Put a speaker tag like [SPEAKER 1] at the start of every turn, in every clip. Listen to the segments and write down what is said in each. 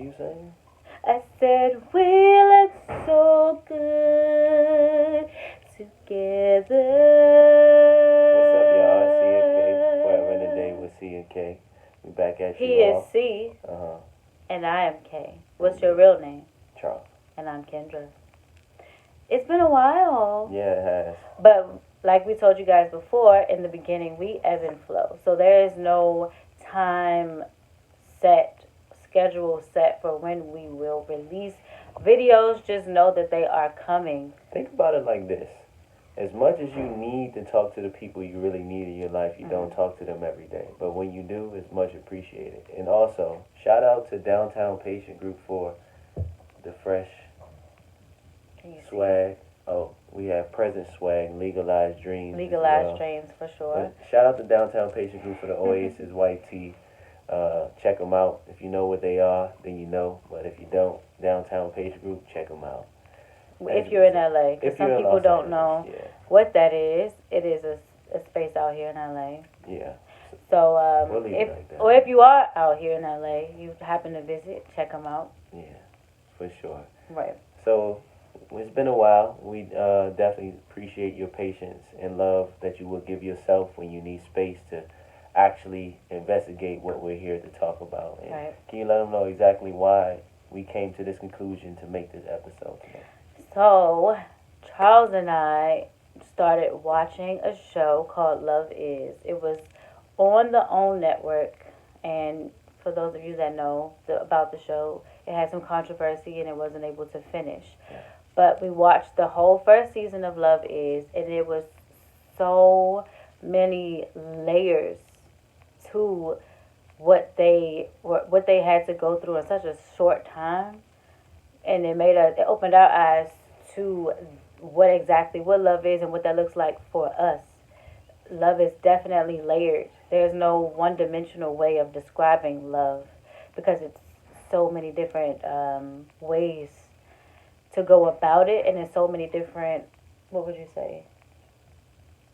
[SPEAKER 1] you saying?
[SPEAKER 2] I said we look so good
[SPEAKER 1] What's up, y'all? It's C and K.
[SPEAKER 2] together.
[SPEAKER 1] Forever in a day with C and K. We back at
[SPEAKER 2] He
[SPEAKER 1] you
[SPEAKER 2] is
[SPEAKER 1] all.
[SPEAKER 2] C
[SPEAKER 1] Uh-huh.
[SPEAKER 2] and I am K. What's your real name?
[SPEAKER 1] Charles.
[SPEAKER 2] And I'm Kendra. It's been a while.
[SPEAKER 1] Yeah, it has.
[SPEAKER 2] But like we told you guys before, in the beginning, we ebb and flow. So there is no time set, schedule set for when we will release videos. Just know that they are coming.
[SPEAKER 1] Think about it like this. As much as you need to talk to the people you really need in your life, you don't talk to them every day. But when you do, it's much appreciated. And also, shout out to Downtown Patient Group for the fresh swag. Oh, we have present swag, legalized dreams.
[SPEAKER 2] Legalized dreams for sure.
[SPEAKER 1] But shout out to Downtown Patient Group for the Oasis white tee. Check them out. If you know what they are, then you know. But if you don't, Downtown Patient Group, check them out.
[SPEAKER 2] If you're in LA, because some people don't know what that is. It is a space out here in LA.
[SPEAKER 1] Yeah.
[SPEAKER 2] So
[SPEAKER 1] we'll leave it like that.
[SPEAKER 2] or if you are out here in LA, you happen to visit, check them out.
[SPEAKER 1] Yeah, for sure.
[SPEAKER 2] Right.
[SPEAKER 1] So it's been a while. We definitely appreciate your patience and love that you will give yourself when you need space to actually investigate what we're here to talk about. And
[SPEAKER 2] right.
[SPEAKER 1] Can you let them know exactly why we came to this conclusion to make this episode today?
[SPEAKER 2] So, Charles and I started watching a show called Love Is. It was on the OWN network, and for those of you that know about the show, it had some controversy and it wasn't able to finish.
[SPEAKER 1] Yeah.
[SPEAKER 2] But we watched the whole first season of Love Is, and it was so many layers to what they had to go through in such a short time, and it opened our eyes to what love is and what that looks like for us. Love is definitely layered. There's no one-dimensional way of describing love because it's so many different ways to go about it, and there's so many different. What would you say?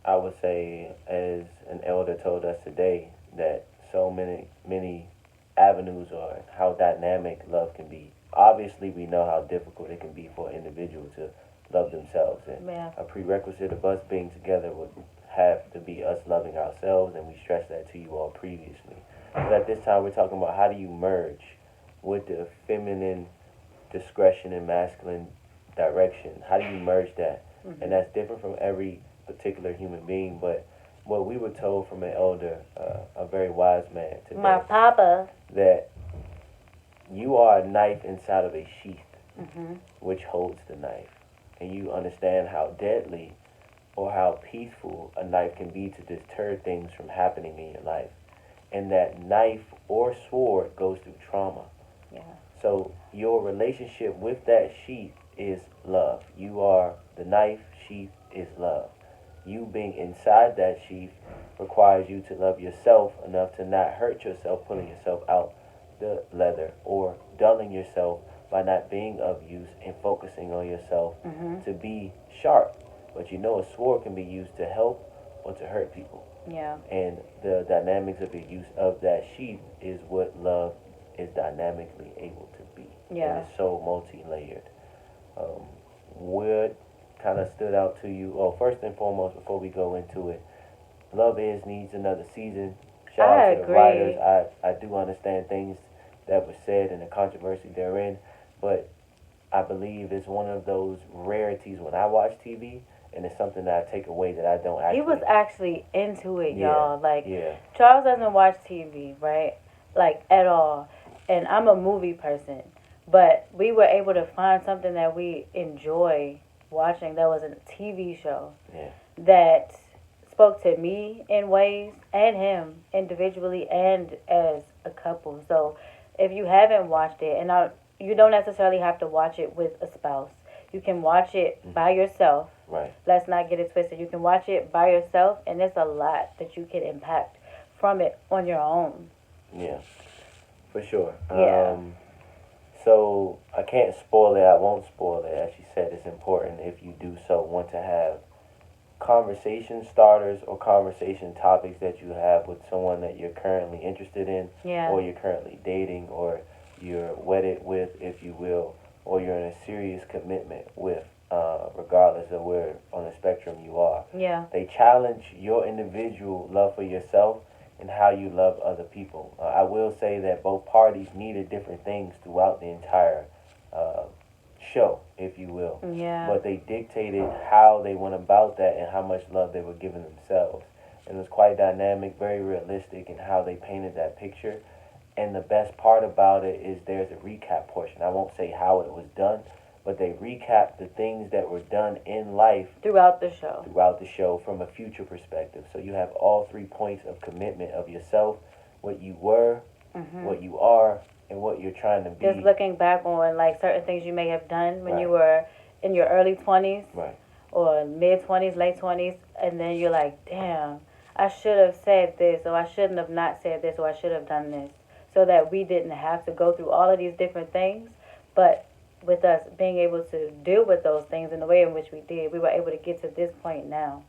[SPEAKER 1] I would say, as an elder told us today, that so many avenues or how dynamic love can be. Obviously, we know how difficult it can be for an individual to love themselves, and a prerequisite of us being together would have to be us loving ourselves, and we stressed that to you all previously. But at this time, we're talking about how do you merge with the feminine discretion and masculine direction. How do you merge that? Mm-hmm. And that's different from every particular human being, but what we were told from an elder, a very wise man today,
[SPEAKER 2] my papa,
[SPEAKER 1] that you are a knife inside of a sheath, which holds the knife. And you understand how deadly or how peaceful a knife can be to deter things from happening in your life. And that knife or sword goes through trauma.
[SPEAKER 2] Yeah.
[SPEAKER 1] So your relationship with that sheath is love. You are the knife, sheath is love. You being inside that sheath requires you to love yourself enough to not hurt yourself, pulling yourself out the leather, or dulling yourself by not being of use and focusing on yourself to be sharp. But you know a sword can be used to help or to hurt people.
[SPEAKER 2] Yeah.
[SPEAKER 1] And the dynamics of the use of that sheath is what love is dynamically able to be.
[SPEAKER 2] Yeah.
[SPEAKER 1] And it's so multi-layered. What kind of stood out to you? Well, first and foremost, before we go into it, Love Is needs another season. Shout out to the writers. I do understand things that were said and the controversy therein, but I believe it's one of those rarities when I watch TV, and it's something that I take away that I don't actually.
[SPEAKER 2] He was actually into it, y'all. Like,
[SPEAKER 1] yeah.
[SPEAKER 2] Charles doesn't watch TV, right? Like, at all. And I'm a movie person, but we were able to find something that we enjoy watching that was a TV show that spoke to me in ways and him individually and as a couple. So if you haven't watched it, and you don't necessarily have to watch it with a spouse. You can watch it by yourself.
[SPEAKER 1] Right.
[SPEAKER 2] Let's not get it twisted. You can watch it by yourself, and there's a lot that you can impact from it on your own.
[SPEAKER 1] Yeah, for sure.
[SPEAKER 2] Yeah.
[SPEAKER 1] So I can't spoil it. I won't spoil it. As you said, it's important if you do so want to have conversation starters or conversation topics that you have with someone that you're currently interested in, or you're currently dating, or you're wedded with, if you will, or you're in a serious commitment with, regardless of where on the spectrum you are.
[SPEAKER 2] Yeah.
[SPEAKER 1] They challenge your individual love for yourself and how you love other people. I will say that both parties needed different things throughout the entire uh, show, if you will.
[SPEAKER 2] Yeah.
[SPEAKER 1] But they dictated how they went about that and how much love they were giving themselves. And it was quite dynamic, very realistic in how they painted that picture. And the best part about it is there's a recap portion. I won't say how it was done, but they recap the things that were done in life
[SPEAKER 2] Throughout the show.
[SPEAKER 1] throughout the show from a future perspective. So you have all 3 points of commitment of yourself, what you were, what you are, and what you're trying to be.
[SPEAKER 2] Just looking back on like certain things you may have done when you
[SPEAKER 1] Right.
[SPEAKER 2] were in your early 20s
[SPEAKER 1] Right.
[SPEAKER 2] or mid 20s, late 20s, and then you're like, damn, I should have said this, or I shouldn't have not said this, or I should have done this, so that we didn't have to go through all of these different things. But with us being able to deal with those things in the way in which we did, we were able to get to this point now.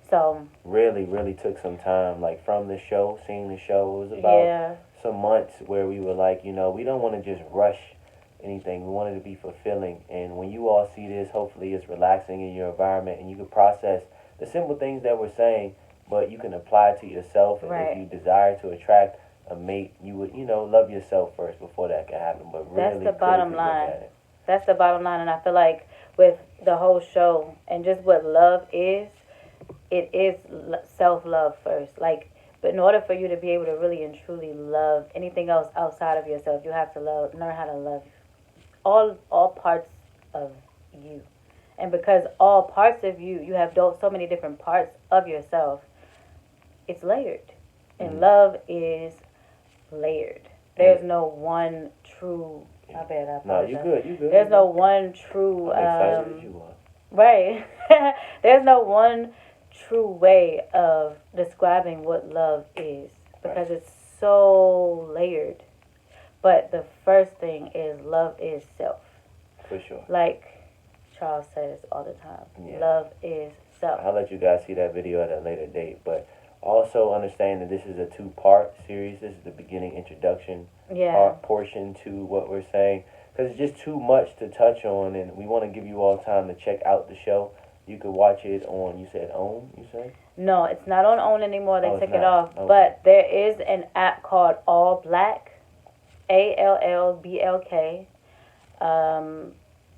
[SPEAKER 2] So
[SPEAKER 1] Really took some time, like from the show, seeing the show. It was about
[SPEAKER 2] yeah,
[SPEAKER 1] some months where we were like, we don't want to just rush anything. We want it to be fulfilling. And when you all see this, hopefully it's relaxing in your environment and you can process the simple things that we're saying, but you can apply it to yourself. And
[SPEAKER 2] right.
[SPEAKER 1] if you desire to attract a mate, you would, love yourself first before that can happen. But really,
[SPEAKER 2] That's the bottom
[SPEAKER 1] critically
[SPEAKER 2] line.
[SPEAKER 1] look at it.
[SPEAKER 2] That's the bottom line, and I feel like with the whole show and just what love is, it is self-love first. Like, but in order for you to be able to really and truly love anything else outside of yourself, you have to learn how to love all parts of you. And because all parts of you have so many different parts of yourself, it's layered. And love is layered. There's no one true. My bad. I
[SPEAKER 1] No,
[SPEAKER 2] apologize.
[SPEAKER 1] you good.
[SPEAKER 2] There's no one true.
[SPEAKER 1] I'm excited as you are.
[SPEAKER 2] Right. There's no one true way of describing what love is because it's so layered. But the first thing is love is self.
[SPEAKER 1] For sure.
[SPEAKER 2] Like Charles says all the time.
[SPEAKER 1] Yeah.
[SPEAKER 2] Love is self.
[SPEAKER 1] I'll let you guys see that video at a later date, but also understand that this is a 2-part series. This is the beginning introduction portion to what we're saying, because it's just too much to touch on, and we want to give you all time to check out the show. You could watch it on, you said OWN, you say?
[SPEAKER 2] No, it's not on OWN anymore. They took it off.
[SPEAKER 1] Okay.
[SPEAKER 2] But there is an app called All Black, ALLBLK,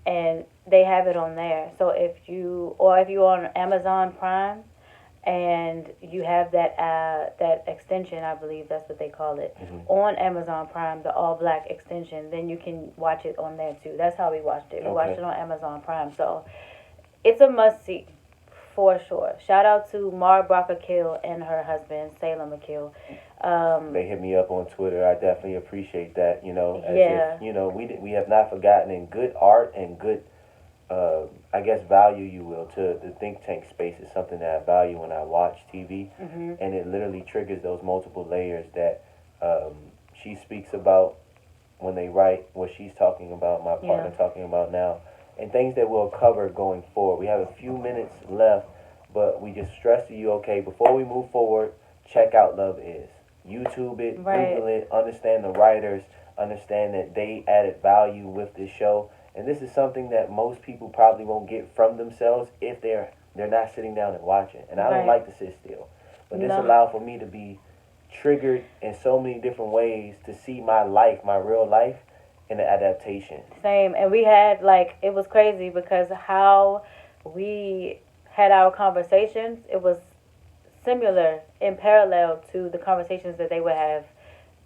[SPEAKER 2] and they have it on there. So if you're on Amazon Prime, and you have that extension, I believe that's what they call it, on Amazon Prime, the All Black extension, then you can watch it on there too. That's how we watched it. We watched it on Amazon Prime. So it's a must-see for sure. Shout out to Mara Brock Akil and her husband, Salim Akil.
[SPEAKER 1] They hit me up on Twitter. I definitely appreciate that, as if, we have not forgotten in good art and good I guess value, you will, to the think tank space is something that I value when I watch TV, and it literally triggers those multiple layers that she speaks about when they write, what she's talking about, my partner talking about now, and things that we'll cover going forward. We have a few minutes left, but we just stress to you, okay, before we move forward, check out Love Is. YouTube it, Google it, understand the writers, understand that they added value with this show. And this is something that most people probably won't get from themselves if they're not sitting down and watching. And I don't like to sit still. But this allowed for me to be triggered in so many different ways to see my life, my real life, in the adaptation.
[SPEAKER 2] Same. And we had, it was crazy because how we had our conversations, it was similar in parallel to the conversations that they would have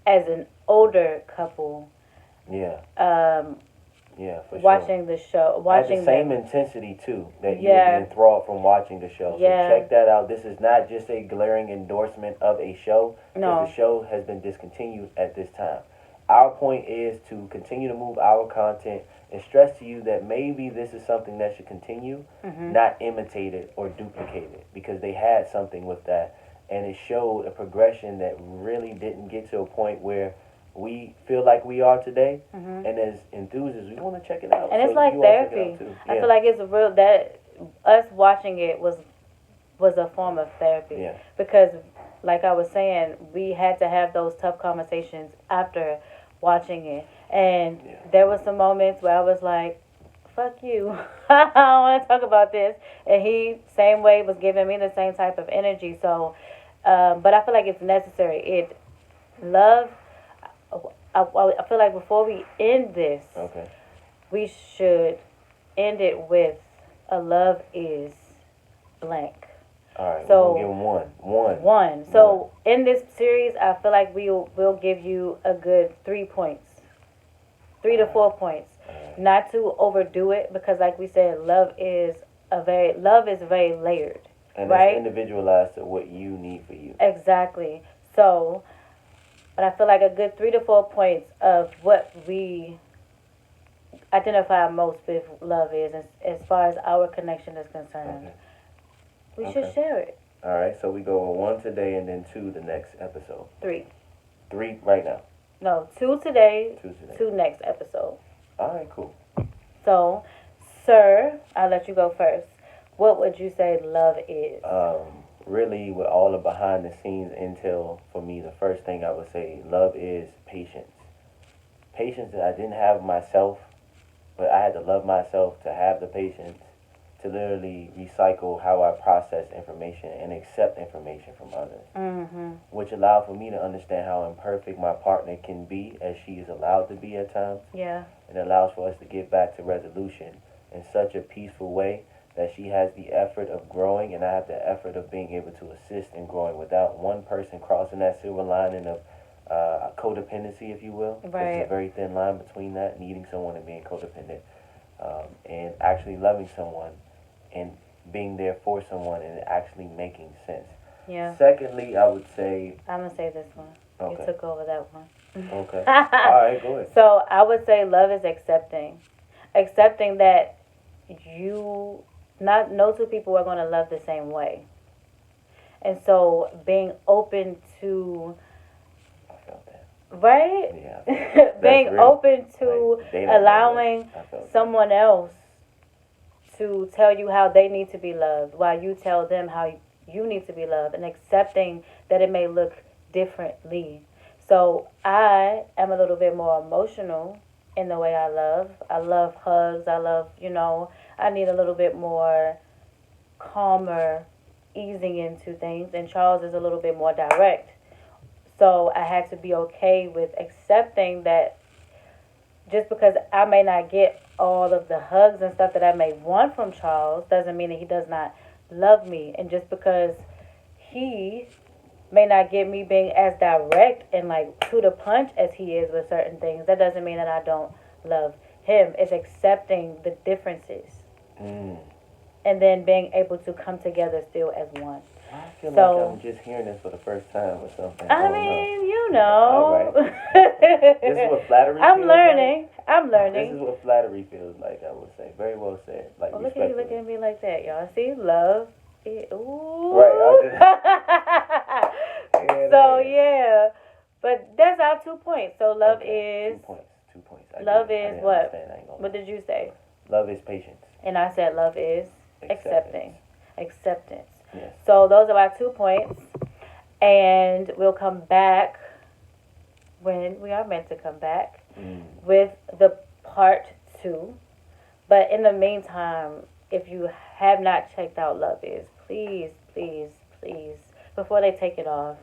[SPEAKER 2] as an older couple.
[SPEAKER 1] Yeah. Yeah, for
[SPEAKER 2] watching the show, watching
[SPEAKER 1] at the same intensity too that you will be enthralled from watching the show. So check that out. This is not just a glaring endorsement of a show.
[SPEAKER 2] No,
[SPEAKER 1] the show has been discontinued at this time. Our point is to continue to move our content and stress to you that maybe this is something that should continue, not imitated or duplicated, because they had something with that, and it showed a progression that really didn't get to a point where we feel like we are today, and as enthusiasts, we want to check it out.
[SPEAKER 2] And it's like therapy. I feel like it's that us watching it was a form of therapy.
[SPEAKER 1] Yeah.
[SPEAKER 2] Because, like I was saying, we had to have those tough conversations after watching it, And
[SPEAKER 1] Yeah.
[SPEAKER 2] there was some moments where I was like, fuck you. I don't want to talk about this. And he, same way, was giving me the same type of energy. So, but I feel like it's necessary. Love, I feel like before we end this,
[SPEAKER 1] Okay.
[SPEAKER 2] we should end it with a love is blank.
[SPEAKER 1] All right. We're gonna give
[SPEAKER 2] So,
[SPEAKER 1] him one. One.
[SPEAKER 2] one. So, in this series, I feel like we'll give you a good 3 points. 3 to 4 points.
[SPEAKER 1] Alright.
[SPEAKER 2] Not to overdo it because like we said, love is very layered.
[SPEAKER 1] And
[SPEAKER 2] right?
[SPEAKER 1] it's individualized to what you need for you.
[SPEAKER 2] Exactly. So, but I feel like a good 3 to 4 points of what we identify most with love is as far as our connection is concerned.
[SPEAKER 1] Okay.
[SPEAKER 2] We
[SPEAKER 1] Okay.
[SPEAKER 2] should share it.
[SPEAKER 1] All right. So we go with one today and then two the next episode.
[SPEAKER 2] 3.
[SPEAKER 1] 3 right now.
[SPEAKER 2] No, 2 today,
[SPEAKER 1] 2 today.
[SPEAKER 2] 2 next episode.
[SPEAKER 1] All right. Cool.
[SPEAKER 2] So, sir, I'll let you go first. What would you say love is?
[SPEAKER 1] Really, with all the behind the scenes intel, for me, the first thing I would say, love is patience. Patience that I didn't have myself, but I had to love myself to have the patience to literally recycle how I process information and accept information from others.
[SPEAKER 2] Mm-hmm.
[SPEAKER 1] Which allowed for me to understand how imperfect my partner can be, as she is allowed to be at times.
[SPEAKER 2] Yeah.
[SPEAKER 1] It allows for us to get back to resolution in such a peaceful way that she has the effort of growing and I have the effort of being able to assist in growing without one person crossing that silver lining of codependency, if you will.
[SPEAKER 2] Right.
[SPEAKER 1] There's a very thin line between that, needing someone and being codependent, and actually loving someone and being there for someone and actually making sense.
[SPEAKER 2] Yeah.
[SPEAKER 1] Secondly, I would say...
[SPEAKER 2] I'm going to say this one.
[SPEAKER 1] Okay.
[SPEAKER 2] You took over that one.
[SPEAKER 1] Okay. All right, go ahead.
[SPEAKER 2] So I would say love is accepting. Accepting that no two people are going to love the same way. And so being open to,
[SPEAKER 1] I felt that.
[SPEAKER 2] right?
[SPEAKER 1] Yeah.
[SPEAKER 2] Being
[SPEAKER 1] real.
[SPEAKER 2] open to
[SPEAKER 1] Like, they don't know
[SPEAKER 2] allowing
[SPEAKER 1] that. I felt
[SPEAKER 2] someone else to tell you how they need to be loved while you tell them how you need to be loved, and accepting that it may look differently. So I am a little bit more emotional in the way I love. I love hugs. I love, I need a little bit more calmer easing into things, and Charles is a little bit more direct. So I had to be okay with accepting that just because I may not get all of the hugs and stuff that I may want from Charles doesn't mean that he does not love me. And just because he may not get me being as direct and like to the punch as he is with certain things, that doesn't mean that I don't love him. It's accepting the differences. And then being able to come together still as one.
[SPEAKER 1] I feel like I'm just hearing this for the first time or something.
[SPEAKER 2] I mean, you know.
[SPEAKER 1] All right. This is what flattery
[SPEAKER 2] I'm
[SPEAKER 1] feels
[SPEAKER 2] learning.
[SPEAKER 1] like.
[SPEAKER 2] I'm learning.
[SPEAKER 1] This is what flattery feels like, I would say. Very well said. Like,
[SPEAKER 2] Oh, look at you
[SPEAKER 1] respectfully.
[SPEAKER 2] looking at me like that, y'all. See, love. Ooh.
[SPEAKER 1] Right.
[SPEAKER 2] So, yeah. But that's our 2 points. So, love
[SPEAKER 1] Okay,
[SPEAKER 2] is...
[SPEAKER 1] 2 points. 2 points.
[SPEAKER 2] Love is what?
[SPEAKER 1] What
[SPEAKER 2] What did you say?
[SPEAKER 1] Love is patience.
[SPEAKER 2] And I said love is accepting. Acceptance.
[SPEAKER 1] Yes.
[SPEAKER 2] So, those are our 2 points. And we'll come back when we are meant to come back with the part 2. But in the meantime, if you have not checked out Love Is, please, please, please, before they take it off,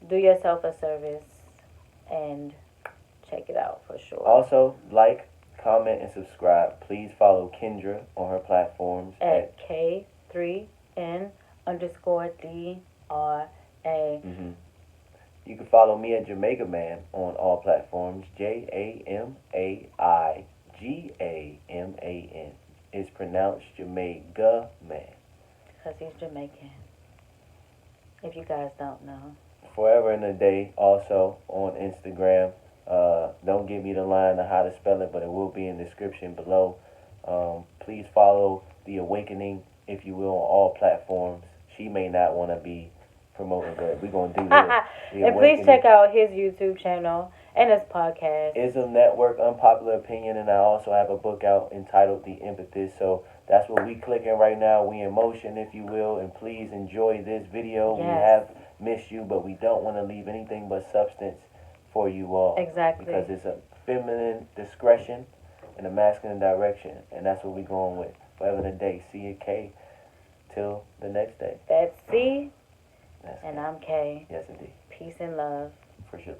[SPEAKER 2] do yourself a service and check it out for sure.
[SPEAKER 1] Also, like, comment, and subscribe. Please follow Kendra on her platforms
[SPEAKER 2] at K3N_DRA.
[SPEAKER 1] You can follow me at Jamaica Man on all platforms. JAMAIGAMAN. It's pronounced Jamaica Man.
[SPEAKER 2] Because he's Jamaican. If you guys don't know.
[SPEAKER 1] Forever and a Day also on Instagram. Don't give me the line of how to spell it, but it will be in the description below. Please follow The Awakening, if you will, on all platforms. She may not want to be promoting, but we're going to do this.
[SPEAKER 2] And please check out his YouTube channel and his podcast.
[SPEAKER 1] Ism Network, Unpopular Opinion, and I also have a book out entitled The Empathist. So that's what we clicking right now. We in motion, if you will, and please enjoy this video.
[SPEAKER 2] Yes.
[SPEAKER 1] We have missed you, but we don't want to leave anything but substance for you all.
[SPEAKER 2] Exactly.
[SPEAKER 1] Because it's a feminine discretion and a masculine direction, and that's what we're going with. Forever the day. See you, K. Till the next day.
[SPEAKER 2] That's C,
[SPEAKER 1] That's
[SPEAKER 2] and
[SPEAKER 1] K.
[SPEAKER 2] I'm K.
[SPEAKER 1] Yes, indeed.
[SPEAKER 2] Peace and love.
[SPEAKER 1] For sure.